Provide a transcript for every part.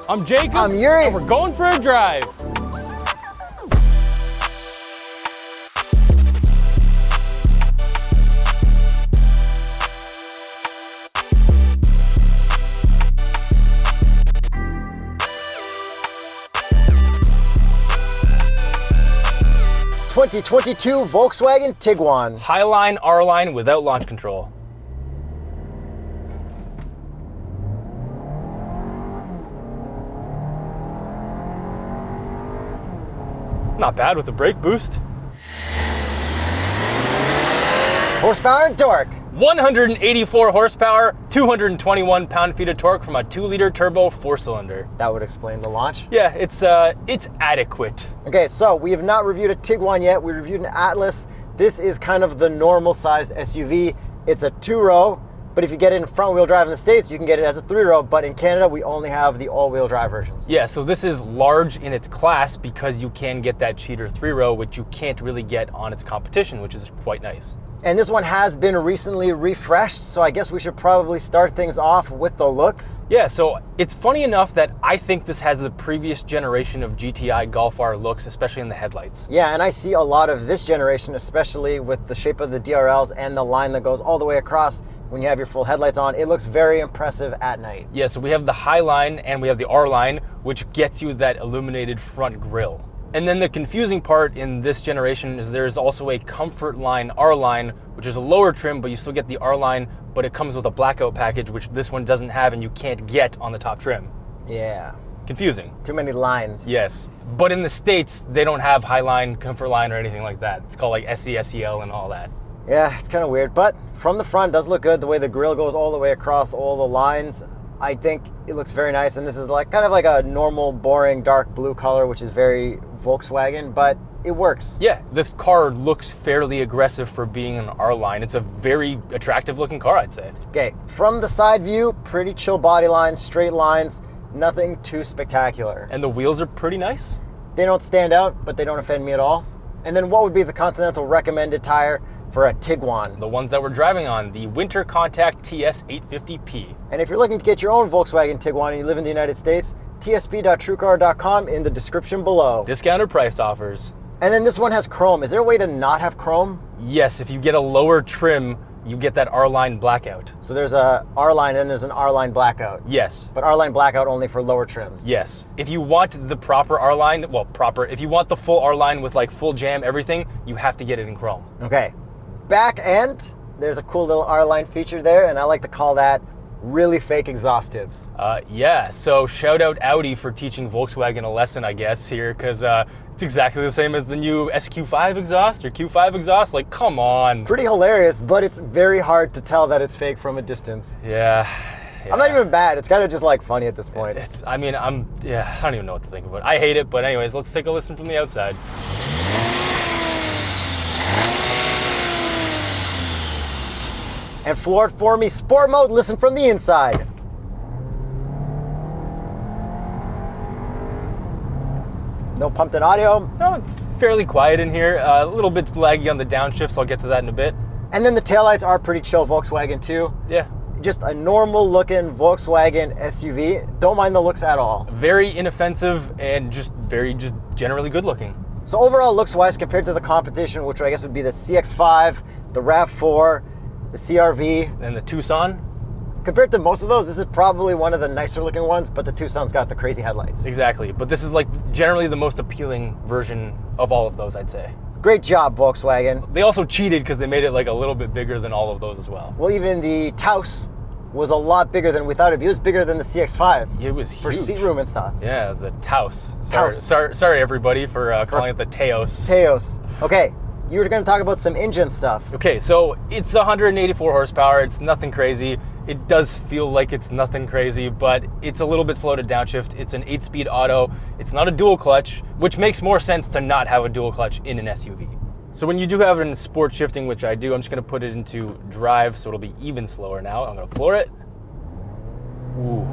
I'm Jacob. I'm Yuri. And we're going for a drive. (2022) Volkswagen Tiguan. Highline, R-line without launch control. Not bad with the brake boost. Horsepower and torque. 184 horsepower, 221 pound-feet of torque from a 2-liter turbo 4-cylinder. That would explain the launch. Yeah, it's adequate. Okay, so we have not reviewed a Tiguan yet. We reviewed an Atlas. This is kind of the normal-sized SUV. It's a 2-row, but if you get it in front-wheel drive in the States, you can get it as a 3-row, but in Canada, we only have the all-wheel drive versions. Yeah, so this is large in its class because you can get that cheater 3-row, which you can't really get on its competition, which is quite nice. And this one has been recently refreshed, so I guess we should probably start things off with the looks. Yeah, so it's funny enough that I think this has the previous generation of GTI Golf R looks, especially in the headlights. Yeah, and I see a lot of this generation, especially with the shape of the DRLs and the line that goes all the way across when you have your full headlights on. It looks very impressive at night. Yeah, so we have the High line and we have the R line, which gets you that illuminated front grille. And then the confusing part in this generation is there's also a Comfort Line R-Line, which is a lower trim, but you still get the R-Line, but it comes with a blackout package, which this one doesn't have and you can't get on the top trim. Yeah. Confusing. Too many lines. Yes. But in the States, they don't have High Line, Comfort Line, or anything like that. It's called like SE, SEL, and all that. Yeah, it's kind of weird, but from the front, it does look good. The way the grille goes all the way across all the lines, I think it looks very nice. And this is like kind of like a normal, boring, dark blue color, which is very Volkswagen, but it works. Yeah, this car looks fairly aggressive for being an R-Line. It's a very attractive looking car, I'd say. Okay, from the side view, pretty chill body lines, straight lines, nothing too spectacular. And the wheels are pretty nice. They don't stand out, but they don't offend me at all. And then what would be the Continental recommended tire for a Tiguan? The ones that we're driving on, the Winter Contact TS850P. And if you're looking to get your own Volkswagen Tiguan and you live in the United States, tsp.truecar.com in the description below. Discounted price offers. And then this one has chrome. Is there a way to not have chrome? Yes, if you get a lower trim, you get that R-Line blackout. So there's a R-Line and there's an R-Line blackout. Yes. But R-Line blackout only for lower trims. Yes. If you want the proper R-Line, if you want the full R-Line with like full jam, everything, you have to get it in chrome. Okay. Back end, there's a cool little R-Line feature there, and I like to call that really fake exhaust tips. Yeah, so shout out Audi for teaching Volkswagen a lesson, I guess, here, because it's exactly the same as the new SQ5 exhaust or Q5 exhaust. Like, come on. Pretty hilarious, but it's very hard to tell that it's fake from a distance. Yeah. I'm not even mad. It's kind of just like funny at this point. I don't even know what to think about it. I hate it, but anyways, let's take a listen from the outside. And floor it for me, sport mode, listen from the inside. No pumped in audio. No, it's fairly quiet in here. A little bit laggy on the downshift, so I'll get to that in a bit. And then the taillights are pretty chill Volkswagen too. Yeah. Just a normal looking Volkswagen SUV. Don't mind the looks at all. Very inoffensive and just generally good looking. So overall looks wise compared to the competition, which I guess would be the CX-5, the RAV4, the CR-V. And the Tucson? Compared to most of those, this is probably one of the nicer looking ones, but the Tucson's got the crazy headlights. Exactly, but this is like generally the most appealing version of all of those, I'd say. Great job, Volkswagen. They also cheated because they made it like a little bit bigger than all of those as well. Well, even the Taos was a lot bigger than we thought it'd be. It was bigger than the CX-5. It was huge. For seat room and stuff. Yeah, the Taos. Taos. Sorry everybody for calling it the Teos. Teos. Okay, you were going to talk about some engine stuff. Okay, so it's 184 horsepower. It's nothing crazy. It does feel like it's nothing crazy, but it's a little bit slow to downshift. It's an 8-speed auto. It's not a dual clutch, which makes more sense to not have a dual clutch in an SUV. So when you do have it in sport shifting, which I do, I'm just going to put it into drive, so it'll be even slower now. I'm going to floor it. Ooh.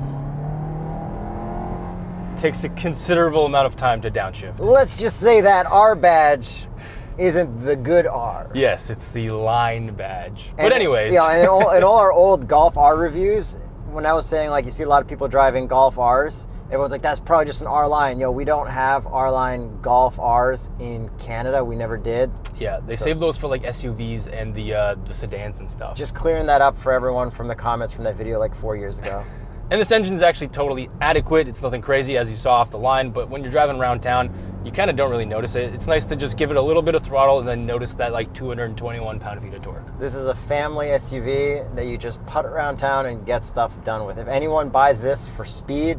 Takes a considerable amount of time to downshift. Let's just say that R badge isn't the good R. Yes, it's the line badge. But anyways. Yeah, and in all our old Golf R reviews, when I was saying like you see a lot of people driving Golf Rs, Everyone's like, that's probably just an R-Line. Yo, we don't have R-Line Golf Rs in Canada. We never did. Yeah, they saved those for like SUVs and the sedans and stuff. Just clearing that up for everyone from the comments from that video like 4 years ago. And this engine's actually totally adequate. It's nothing crazy, as you saw off the line, but when you're driving around town, you kind of don't really notice it. It's nice to just give it a little bit of throttle and then notice that like 221 pound-feet of torque. This is a family SUV that you just putt around town and get stuff done with. If anyone buys this for speed,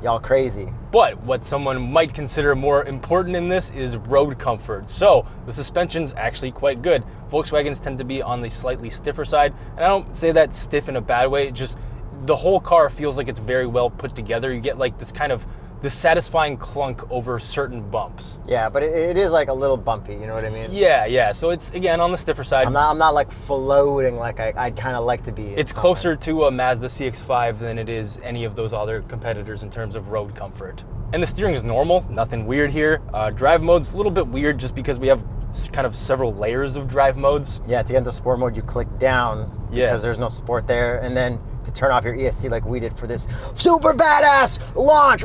y'all crazy. But what someone might consider more important in this is road comfort. So the suspension's actually quite good. Volkswagens tend to be on the slightly stiffer side, and I don't say that stiff in a bad way. Just the whole car feels like it's very well put together. You get like this satisfying clunk over certain bumps. Yeah, but it is like a little bumpy, you know what I mean? Yeah. So it's, again, on the stiffer side. I'm not like floating like I'd kind of like to be. It's closer to a Mazda CX-5 than it is any of those other competitors in terms of road comfort. And the steering is normal, nothing weird here. Drive mode's a little bit weird just because we have kind of several layers of drive modes. Yeah, to get into sport mode, you click down because there's no sport there. And then to turn off your ESC like we did for this super badass launch,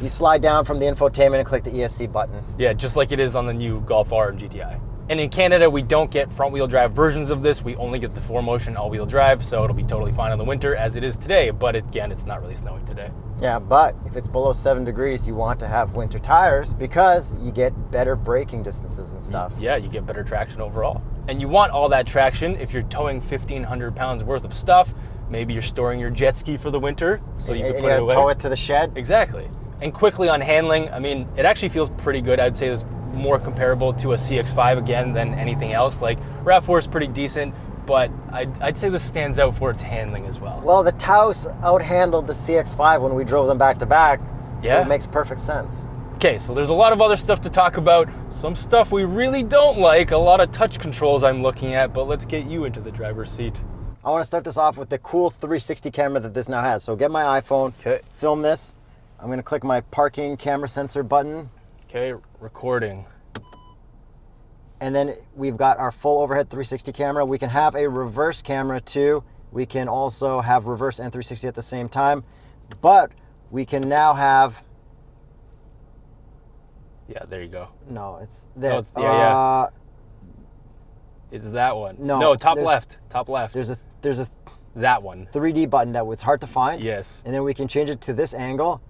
you slide down from the infotainment and click the ESC button. Yeah, just like it is on the new Golf R and GTI. And in Canada, we don't get front-wheel drive versions of this. We only get the 4Motion all-wheel drive, so it'll be totally fine in the winter as it is today. But again, it's not really snowing today. Yeah, but if it's below 7 degrees, you want to have winter tires because you get better braking distances and stuff. Yeah, you get better traction overall. And you want all that traction if you're towing 1,500 pounds worth of stuff. Maybe you're storing your jet ski for the winter, so you can put it away. Tow it to the shed. Exactly. And quickly on handling, I mean, it actually feels pretty good. I'd say it's more comparable to a CX-5 again than anything else. Like, RAV4 is pretty decent, but I'd say this stands out for its handling as well. Well, the Taos outhandled the CX-5 when we drove them back to back, so it makes perfect sense. Okay, so there's a lot of other stuff to talk about. Some stuff we really don't like, a lot of touch controls I'm looking at, but let's get you into the driver's seat. I want to start this off with the cool 360 camera that this now has. So get my iPhone, film this. I'm going to click my parking camera sensor button. Okay, recording. And then we've got our full overhead 360 camera. We can have a reverse camera too. We can also have reverse and 360 at the same time. But we can now have... Yeah, there you go. No, it's there. No, it's, yeah. It's that one. No, top left. Top left. There's a that one. 3D button that was hard to find. Yes. And then we can change it to this angle.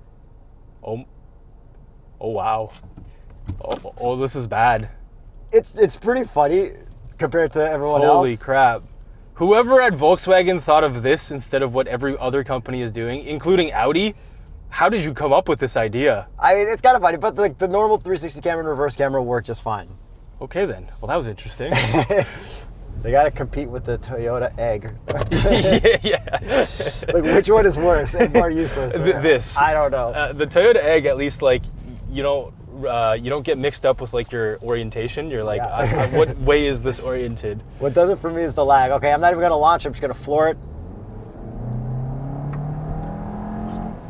Oh wow. Oh, this is bad. It's pretty funny compared to everyone else. Holy crap. Whoever at Volkswagen thought of this instead of what every other company is doing, including Audi, how did you come up with this idea? I mean, it's kind of funny, but the normal 360 camera and reverse camera work just fine. Okay then. Well, that was interesting. They got to compete with the Toyota Egg. yeah. Like, which one is worse and more useless? This. I don't know. The Toyota Egg, at least, like, you don't get mixed up with like your orientation. You're like, what way is this oriented? What does it for me is the lag. Okay, I'm not even going to launch. I'm just going to floor it.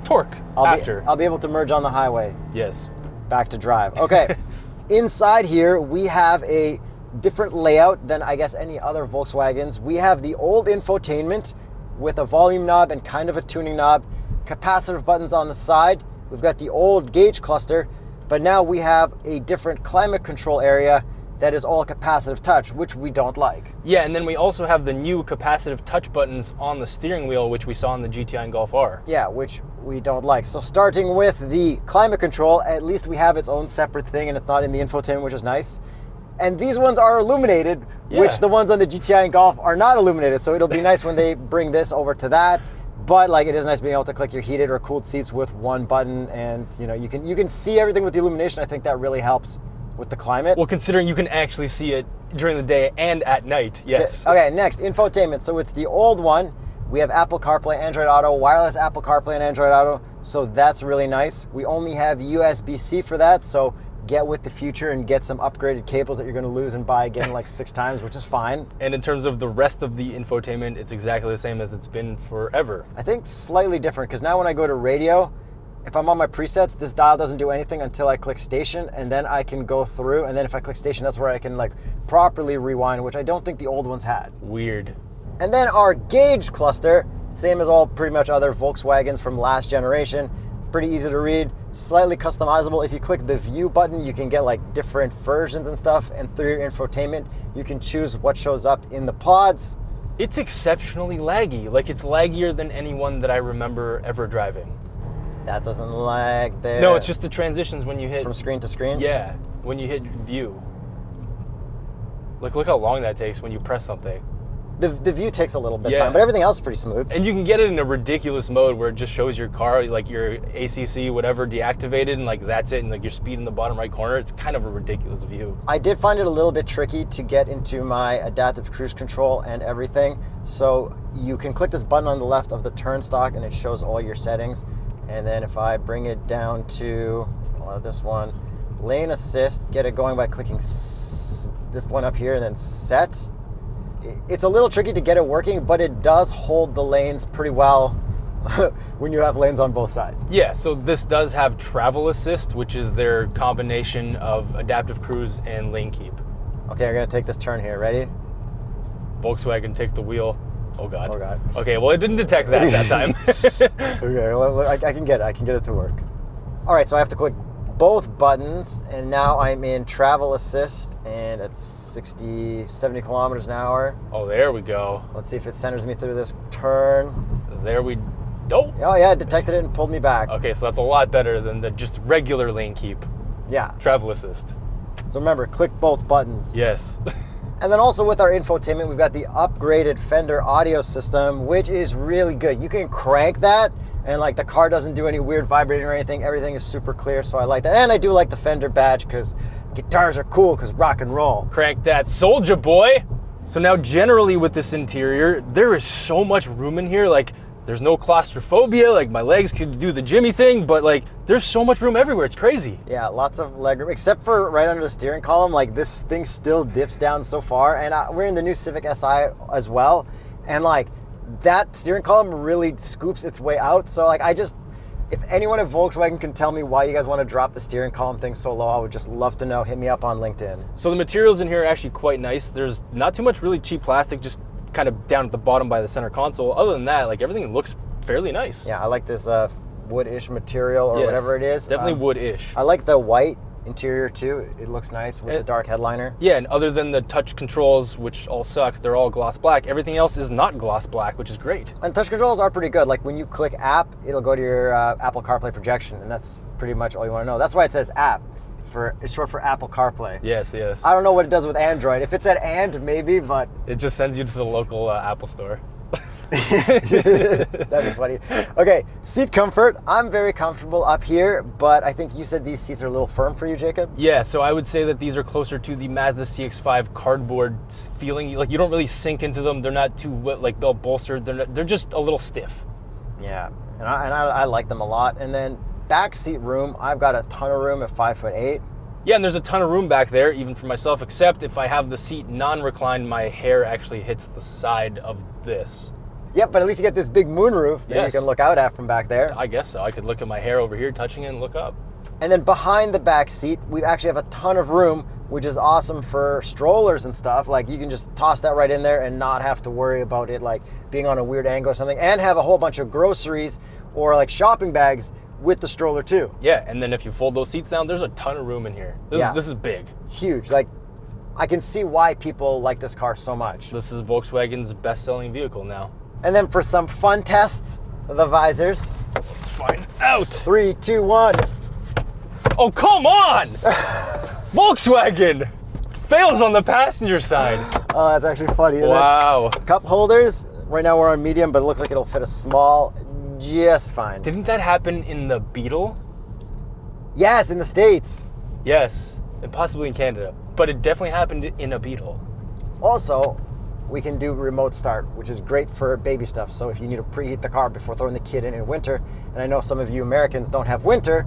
Torque. I'll be able to merge on the highway. Yes. Back to drive. Okay. Inside here, we have a different layout than I guess any other Volkswagens. We have the old infotainment with a volume knob and kind of a tuning knob, capacitive buttons on the side. We've got the old gauge cluster, but now we have a different climate control area that is all capacitive touch, which we don't like. Yeah, and then we also have the new capacitive touch buttons on the steering wheel, which we saw in the GTI and Golf R. Yeah, which we don't like. So starting with the climate control, at least we have its own separate thing and it's not in the infotainment, which is nice. And these ones are illuminated, which the ones on the GTI and Golf are not illuminated. So it'll be nice when they bring this over to that. But like, it is nice being able to click your heated or cooled seats with one button, and you can see everything with the illumination. I think that really helps with the climate. Well, considering you can actually see it during the day and at night, yes. Okay, next, infotainment. So it's the old one. We have Apple CarPlay, Android Auto, wireless Apple CarPlay and Android Auto. So that's really nice. We only have USB-C for that. So get with the future and get some upgraded cables that you're going to lose and buy again like 6 times, which is fine. And in terms of the rest of the infotainment, it's exactly the same as it's been forever. I think slightly different, because now when I go to radio, if I'm on my presets, this dial doesn't do anything until I click station, and then I can go through, and then if I click station, that's where I can like properly rewind, which I don't think the old ones had. Weird. And then our gauge cluster, same as all pretty much other Volkswagens from last generation. Pretty easy to read, slightly customizable. If you click the view button, you can get like different versions and stuff, and through your infotainment, you can choose what shows up in the pods. It's exceptionally laggy. Like, it's laggier than any one that I remember ever driving. That doesn't lag there. No, it's just the transitions when you hit... From screen to screen? Yeah, when you hit view. Like, look how long that takes when you press something. The view takes a little bit of time, but everything else is pretty smooth. And you can get it in a ridiculous mode where it just shows your car, like your ACC, whatever, deactivated, and like that's it, and like your speed in the bottom right corner. It's kind of a ridiculous view. I did find it a little bit tricky to get into my adaptive cruise control and everything. So you can click this button on the left of the turn stalk and it shows all your settings. And then if I bring it down to this one, lane assist, get it going by clicking this one up here and then set. It's a little tricky to get it working, but it does hold the lanes pretty well when you have lanes on both sides. Yeah, so this does have travel assist, which is their combination of adaptive cruise and lane keep. Okay, I'm gonna take this turn here. Ready? Volkswagen takes the wheel. Oh God. Oh God. Okay, well it didn't detect that time. Okay, well, I can get it. I can get it to work. All right, so I have to click both buttons, and now I'm in travel assist, and it's 60, 70 kilometers an hour. Oh, there we go. Let's see if it centers me through this turn. There we... Oh! Oh yeah, it detected it and pulled me back. Okay, so that's a lot better than the just regular lane keep. Yeah. Travel assist. So remember, click both buttons. Yes. And then also with our infotainment, we've got the upgraded Fender audio system, which is really good. You can crank that, and like the car doesn't do any weird vibrating or anything. Everything is super clear, so I like that. And I do like the Fender badge because guitars are cool because rock and roll. Crank that soldier boy. So now generally with this interior, there is so much room in here. Like, there's no claustrophobia. Like, my legs could do the Jimmy thing, but like there's so much room everywhere. It's crazy. Yeah, lots of leg room, except for right under the steering column. Like, this thing still dips down so far. And we're in the new Civic Si as well. And like, that steering column really scoops its way out. So like, if anyone at Volkswagen can tell me why you guys want to drop the steering column thing so low, I would just love to know. Hit me up on LinkedIn. So the materials in here are actually quite nice. There's not too much really cheap plastic, just kind of down at the bottom by the center console. Other than that, like, everything looks fairly nice. Yeah, I like this wood-ish material or whatever it is. Definitely wood-ish. I like the white interior too. It looks nice with the dark headliner. Yeah, and other than the touch controls, which all suck, they're all gloss black. Everything else is not gloss black, which is great. And touch controls are pretty good. Like, when you click app, it'll go to your Apple CarPlay projection, and that's pretty much all you want to know. That's why it says app. It's short for Apple CarPlay. Yes, yes. I don't know what it does with Android. If it said and, maybe, but... It just sends you to the local Apple store. That'd be funny. Okay, seat comfort. I'm very comfortable up here, but I think you said these seats are a little firm for you, Jacob? Yeah, so I would say that these are closer to the Mazda CX-5 cardboard feeling. Like, you don't really sink into them. They're not too like belt bolstered. They're just a little stiff. Yeah, and I like them a lot. And then back seat room, I've got a ton of room at 5'8". Yeah, and there's a ton of room back there, even for myself, except if I have the seat non-reclined, my hair actually hits the side of this. Yep, but at least you get this big moonroof that you can look out at from back there. I guess so. I could look at my hair over here, touching it, and look up. And then behind the back seat, we actually have a ton of room, which is awesome for strollers and stuff. Like, you can just toss that right in there and not have to worry about it like being on a weird angle or something, and have a whole bunch of groceries or like shopping bags with the stroller too. Yeah, and then if you fold those seats down, there's a ton of room in here. This is big. Huge. Like, I can see why people like this car so much. This is Volkswagen's best-selling vehicle now. And then for some fun tests, the visors. Let's find out. 3, 2, 1. Oh, come on! Volkswagen fails on the passenger side. Oh, that's actually funny. Wow. Cup holders. Right now we're on medium, but it looks like it'll fit a small just fine. Didn't that happen in the Beetle? Yes, in the States. Yes, and possibly in Canada. But it definitely happened in a Beetle. Also, we can do remote start, which is great for baby stuff. So if you need to preheat the car before throwing the kid in winter, and I know some of you Americans don't have winter,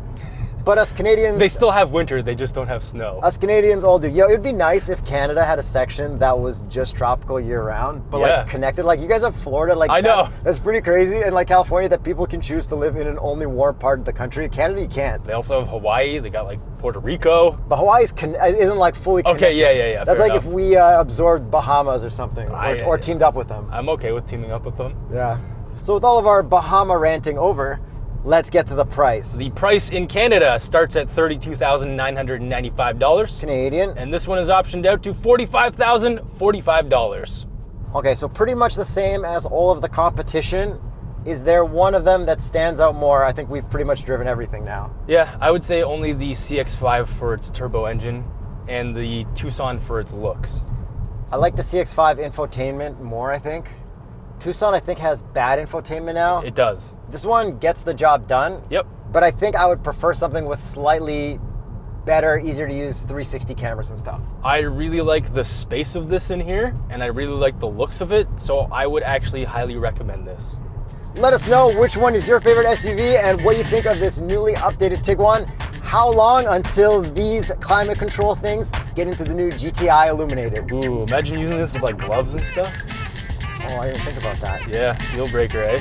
but us Canadians... They still have winter, they just don't have snow. Us Canadians all do. Yo, it'd be nice if Canada had a section that was just tropical year-round, but like connected. Like, you guys have Florida, like I know. That's pretty crazy. And like California, that people can choose to live in an only warm part of the country. Canada, you can't. They also have Hawaii, they got like Puerto Rico. But Hawaii isn't like fully connected. Okay, yeah. That's like if we absorbed Bahamas or something, or teamed up with them. I'm okay with teaming up with them. Yeah. So with all of our Bahama ranting over, Let's get to the price. The price in Canada starts at $32,995. Canadian. And this one is optioned out to $45,045. Okay, so pretty much the same as all of the competition. Is there one of them that stands out more? I think we've pretty much driven everything now. Yeah, I would say only the CX-5 for its turbo engine and the Tucson for its looks. I like the CX-5 infotainment more, I think. Tucson, I think, has bad infotainment now. It does. This one gets the job done. Yep. But I think I would prefer something with slightly better, easier to use 360 cameras and stuff. I really like the space of this in here, and I really like the looks of it, so I would actually highly recommend this. Let us know which one is your favorite SUV and what you think of this newly updated Tiguan. How long until these climate control things get into the new GTI Illuminated? Ooh, imagine using this with like gloves and stuff. Oh, I didn't think about that. Yeah, deal breaker, eh?